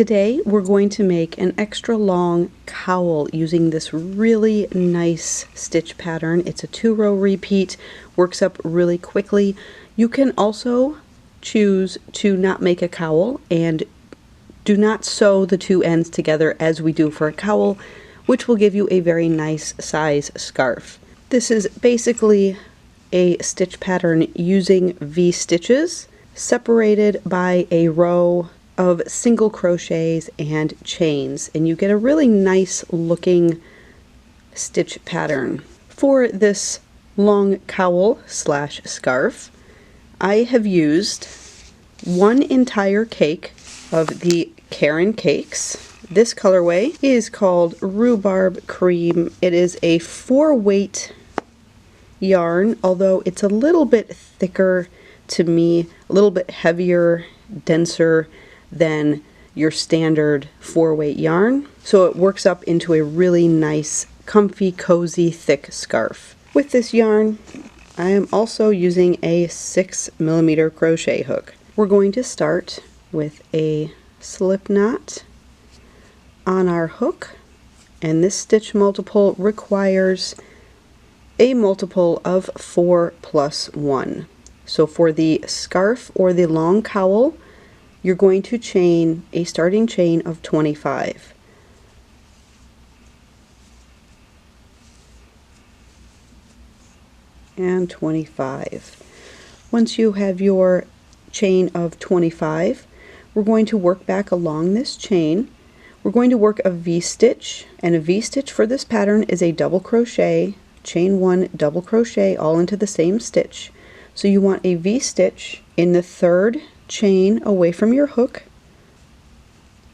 Today we're going to make an extra long cowl using this really nice stitch pattern. It's a 2-row repeat, works up really quickly. You can also choose to not make a cowl and do not sew the two ends together as we do for a cowl, which will give you a very nice size scarf. This is basically a stitch pattern using V-stitches separated by a row of single crochets and chains, and you get a really nice looking stitch pattern. For this long cowl slash scarf, I have used one entire cake of the Caron Cakes. This colorway is called Rhubarb Cream. It is a 4-weight yarn, although it's a little bit thicker to me, a little bit heavier, denser than your standard 4-weight yarn. So it works up into a really nice, comfy, cozy, thick scarf. With this yarn, I am also using a 6mm crochet hook. We're going to start with a slip knot on our hook, and this stitch multiple requires a multiple of 4 + 1. So for the scarf or the long cowl, you're going to chain a starting chain of 25. And 25. Once you have your chain of 25, we're going to work back along this chain. We're going to work a V-stitch, and a V-stitch for this pattern is a double crochet, chain 1, double crochet all into the same stitch. So you want a V-stitch in the 3rd chain away from your hook.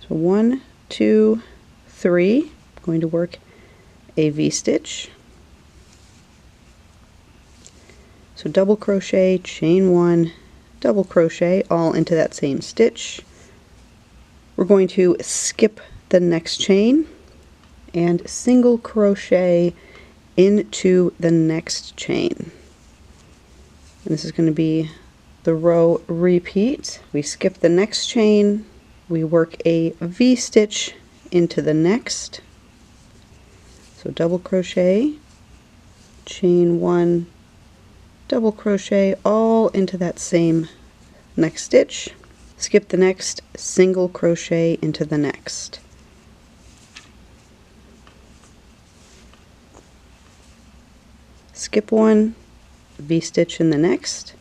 So 1, 2, 3. I'm going to work a V-stitch. So double crochet, chain 1, double crochet all into that same stitch. We're going to skip the next chain and single crochet into the next chain. And this is going to be the row repeat. We skip the next chain, we work a V-stitch into the next. So double crochet, chain 1, double crochet all into that same next stitch. Skip the next, single crochet into the next. Skip one, V-stitch in the next.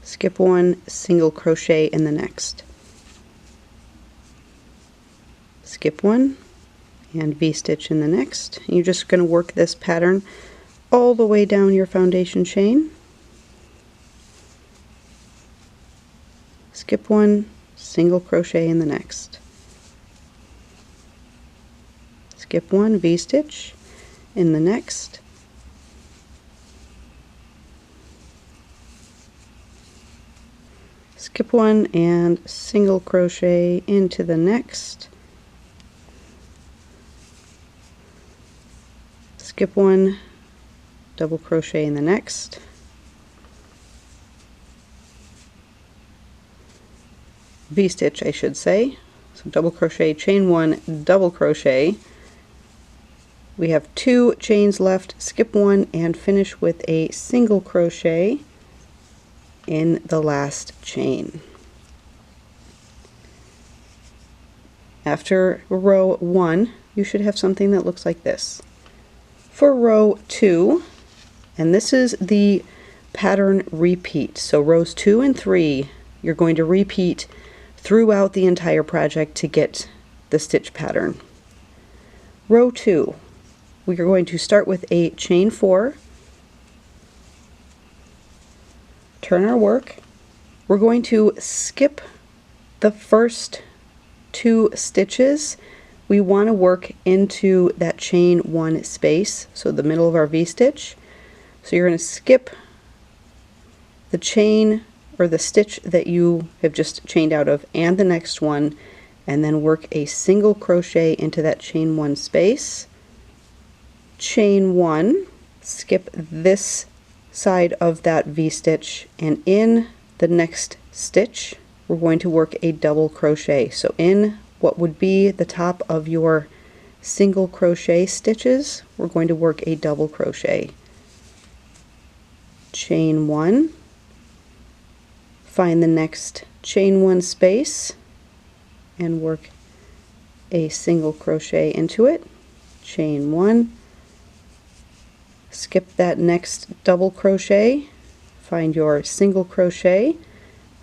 Skip one, single crochet in the next. Skip one and V-stitch in the next. You're just going to work this pattern all the way down your foundation chain. Skip one, single crochet in the next. Skip one, V-stitch in the next. Skip one and single crochet into the next. Skip one, double crochet in the next. V-stitch, I should say. So double crochet, chain 1, double crochet. We have 2 chains left. Skip one and finish with a single crochet in the last chain. After row 1, you should have something that looks like this. For row 2, and this is the pattern repeat, so rows 2 and 3 you're going to repeat throughout the entire project to get the stitch pattern. Row 2, we are going to start with a chain 4, turn our work. We're going to skip the first 2 stitches. We want to work into that chain 1 space, so the middle of our V-stitch. So you're going to skip the chain or the stitch that you have just chained out of and the next one, and then work a single crochet into that chain 1 space, chain 1, skip this side of that V-stitch, and in the next stitch we're going to work a double crochet. So in what would be the top of your single crochet stitches, we're going to work a double crochet. Chain 1, find the next chain 1 space and work a single crochet into it. Chain 1, skip that next double crochet, find your single crochet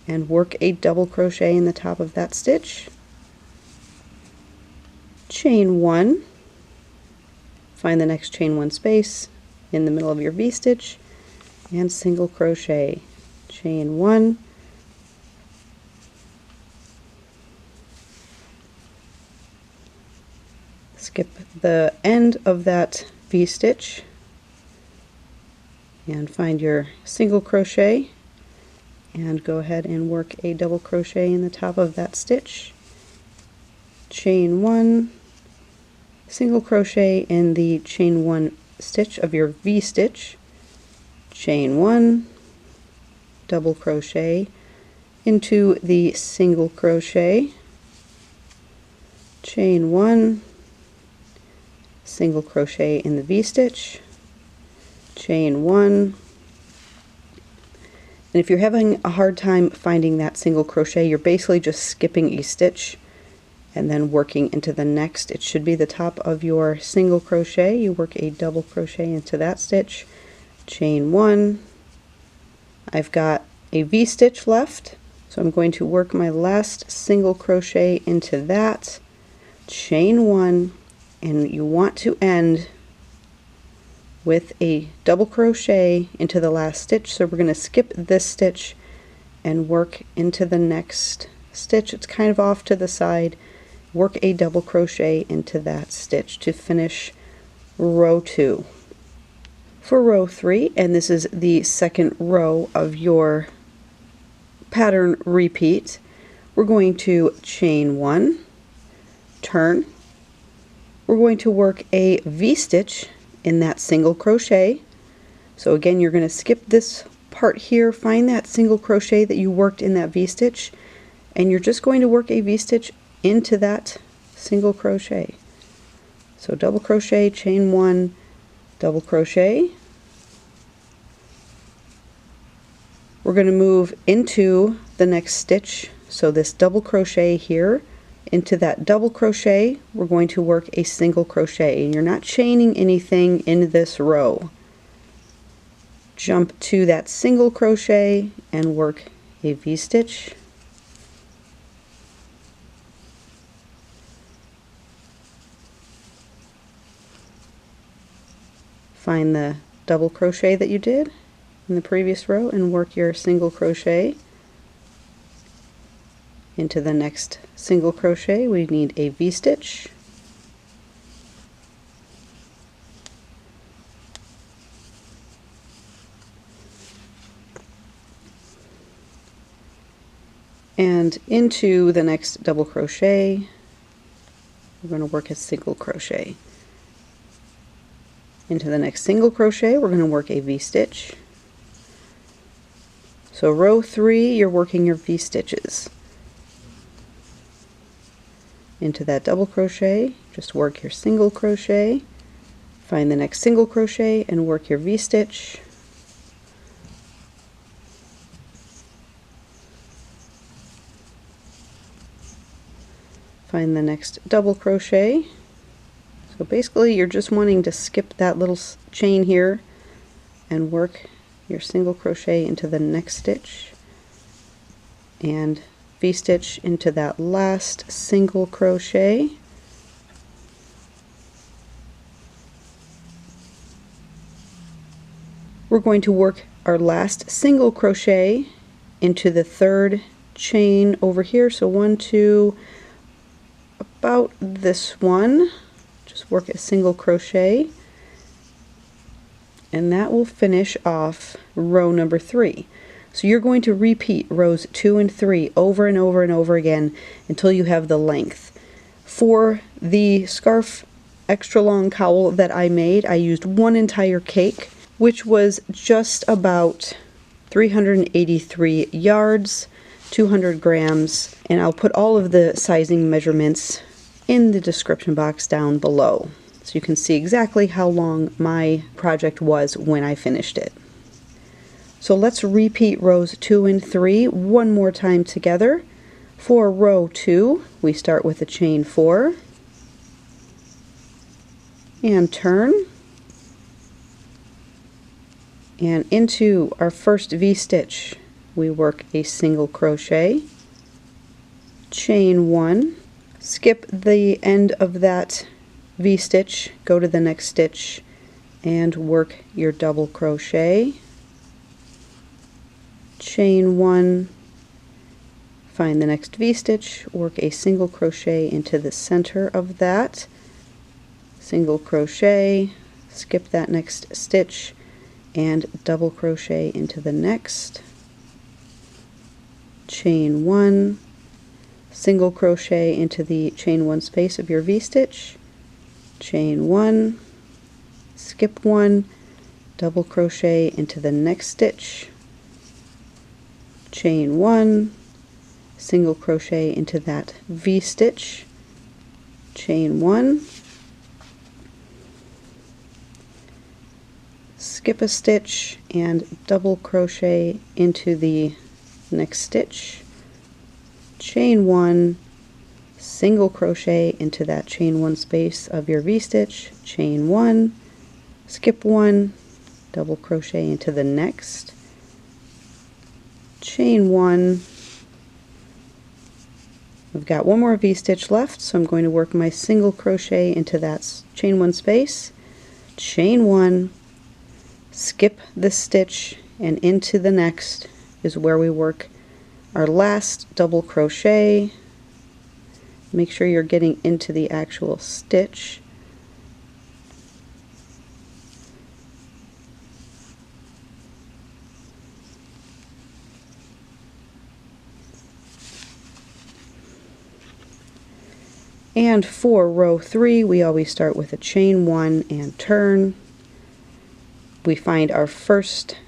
and work a double crochet in the top of that stitch. Chain 1, find the next chain 1 space in the middle of your V-stitch and single crochet. Chain 1, skip the end of that V-stitch and find your single crochet and go ahead and work a double crochet in the top of that stitch. Chain 1, single crochet in the chain 1 stitch of your V-stitch, chain 1, double crochet into the single crochet, chain 1, single crochet in the V-stitch, chain 1. And if you're having a hard time finding that single crochet, you're basically just skipping a stitch and then working into the next. It should be the top of your single crochet. You work a double crochet into that stitch, chain 1. I've got a V-stitch left, so I'm going to work my last single crochet into that, chain 1, and you want to end with a double crochet into the last stitch. So we're going to skip this stitch and work into the next stitch. It's kind of off to the side. Work a double crochet into that stitch to finish row 2. For row 3, and this is the second row of your pattern repeat, we're going to chain 1, turn. We're going to work a V-stitch in that single crochet. So again, you're going to skip this part here, find that single crochet that you worked in that V-stitch, and you're just going to work a V-stitch into that single crochet. So double crochet, chain 1, double crochet. We're going to move into the next stitch, so this double crochet here, into that double crochet we're going to work a single crochet, and you're not chaining anything in this row. Jump to that single crochet and work a V-stitch, find the double crochet that you did in the previous row and work your single crochet into the next single crochet. We need a V-stitch, and into the next double crochet we're going to work a single crochet. Into the next single crochet we're going to work a V-stitch. So row 3, you're working your V-stitches. Into that double crochet, just work your single crochet, find the next single crochet and work your V-stitch, find the next double crochet. So basically you're just wanting to skip that little chain here and work your single crochet into the next stitch and V-stitch into that last single crochet. We're going to work our last single crochet into the third chain over here. So 1, 2, about this one, just work a single crochet, and that will finish off row number 3. So you're going to repeat rows 2 and 3 over and over and over again until you have the length. For the scarf extra long cowl that I made, I used one entire cake. which was just about 383 yards, 200 grams, and I'll put all of the sizing measurements in the description box down below, so you can see exactly how long my project was when I finished it. So let's repeat rows 2 and 3 one more time together. For row 2, we start with a chain 4 and turn, and into our first V-stitch we work a single crochet, chain 1, skip the end of that V-stitch, go to the next stitch and work your double crochet, chain 1, find the next V-stitch, work a single crochet into the center of that, single crochet, skip that next stitch and double crochet into the next, chain 1, single crochet into the chain 1 space of your V-stitch, chain 1, skip 1, double crochet into the next stitch, chain 1, single crochet into that V-stitch, chain 1, skip a stitch and double crochet into the next stitch, chain 1, single crochet into that chain 1 space of your V-stitch, chain 1, skip 1, double crochet into the next, chain 1. I've got one more V-stitch left, so I'm going to work my single crochet into that chain 1 space, chain 1, skip this stitch, and into the next is where we work our last double crochet. Make sure you're getting into the actual stitch. And for row 3, we always start with a chain 1 and turn. We find our first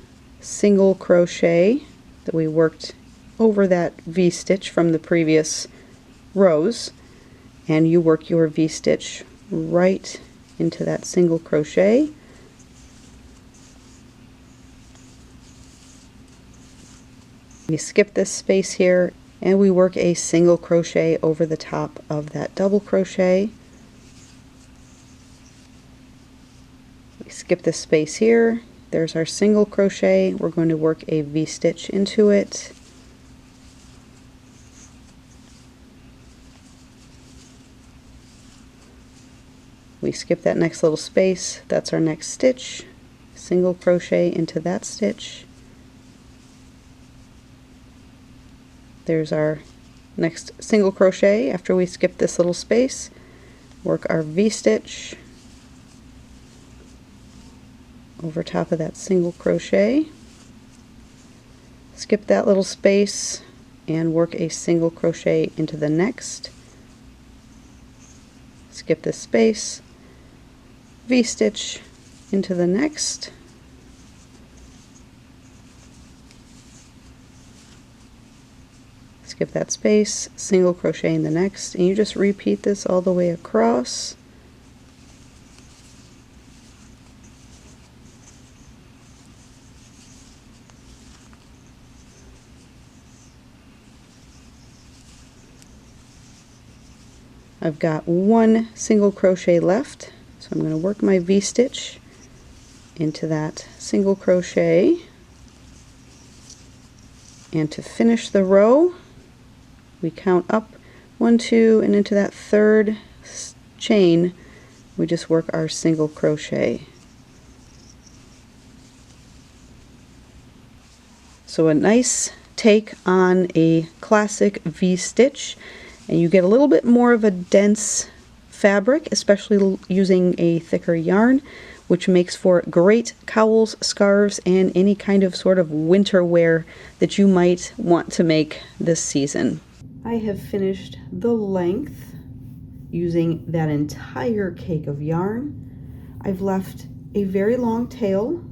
single crochet that we worked over that V-stitch from the previous rows, and you work your V-stitch right into that single crochet. We skip this space here and we work a single crochet over the top of that double crochet. We skip this space here, there's our single crochet, we're going to work a V-stitch into it. We skip that next little space, that's our next stitch, single crochet into that stitch. There's our next single crochet after we skip this little space, work our V-stitch over top of that single crochet, skip that little space and work a single crochet into the next, skip this space, V-stitch into the next, skip that space, single crochet in the next, and you just repeat this all the way across. I've got one single crochet left, so I'm going to work my V-stitch into that single crochet, and to finish the row we count up 1, 2, and into that third chain we just work our single crochet. So a nice take on a classic V-stitch, and you get a little bit more of a dense fabric, especially using a thicker yarn, which makes for great cowls, scarves, and any kind of sort of winter wear that you might want to make this season. I have finished the length using that entire cake of yarn. I've left a very long tail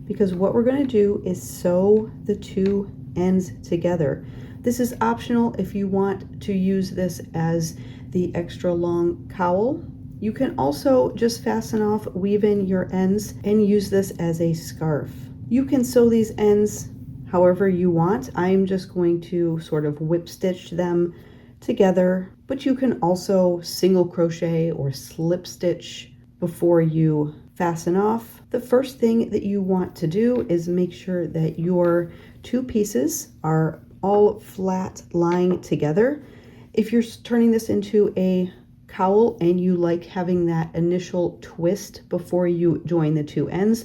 because what we're going to do is sew the two ends together. This is optional if you want to use this as the extra long cowl. You can also just fasten off, weave in your ends, and use this as a scarf. You can sew these ends however you want. I'm just going to sort of whip stitch them together, but you can also single crochet or slip stitch before you fasten off. The first thing that you want to do is make sure that your two pieces are all flat lying together. If you're turning this into a cowl and you like having that initial twist before you join the two ends,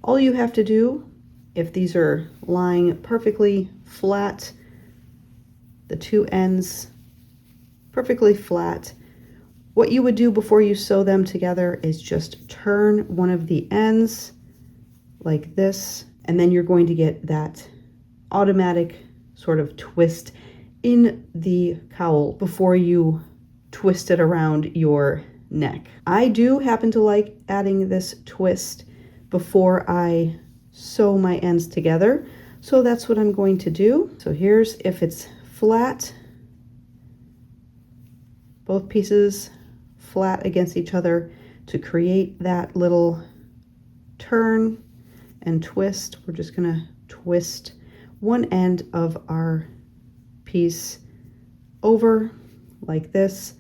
all you have to do, if these are lying perfectly flat, the two ends perfectly flat, what you would do before you sew them together is just turn one of the ends like this, and then you're going to get that automatic sort of twist in the cowl before you twist it around your neck. I do happen to like adding this twist before I sew my ends together, so that's what I'm going to do. So here's if it's flat, both pieces flat against each other to create that little turn and twist. We're just going to twist one end of our piece over like this.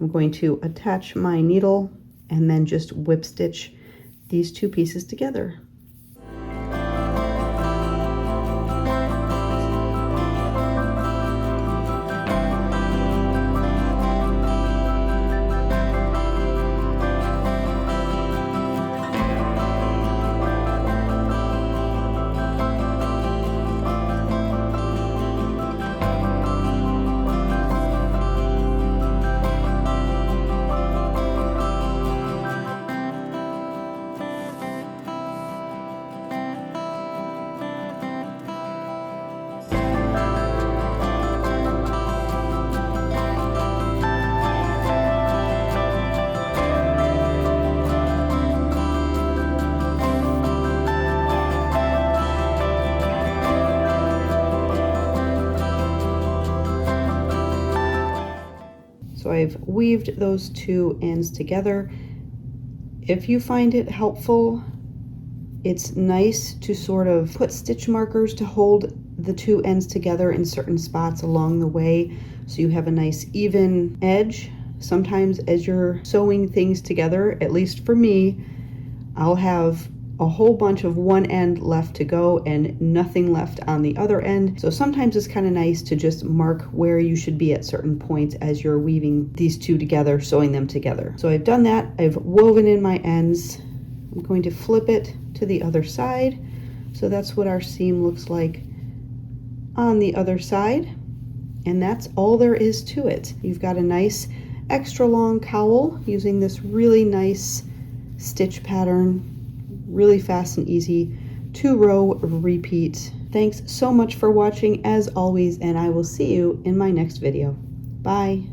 I'm going to attach my needle and then just whip stitch these two pieces together. So I've weaved those two ends together. If you find it helpful, it's nice to sort of put stitch markers to hold the two ends together in certain spots along the way so you have a nice even edge. Sometimes as you're sewing things together, at least for me, I'll have a whole bunch of one end left to go and nothing left on the other end. So sometimes it's kind of nice to just mark where you should be at certain points as you're weaving these two together, sewing them together. So I've done that. I've woven in my ends. I'm going to flip it to the other side. So that's what our seam looks like on the other side. And that's all there is to it. You've got a nice extra long cowl using this really nice stitch pattern. Really fast and easy, 2-row repeat. Thanks so much for watching as always, and I will see you in my next video. Bye.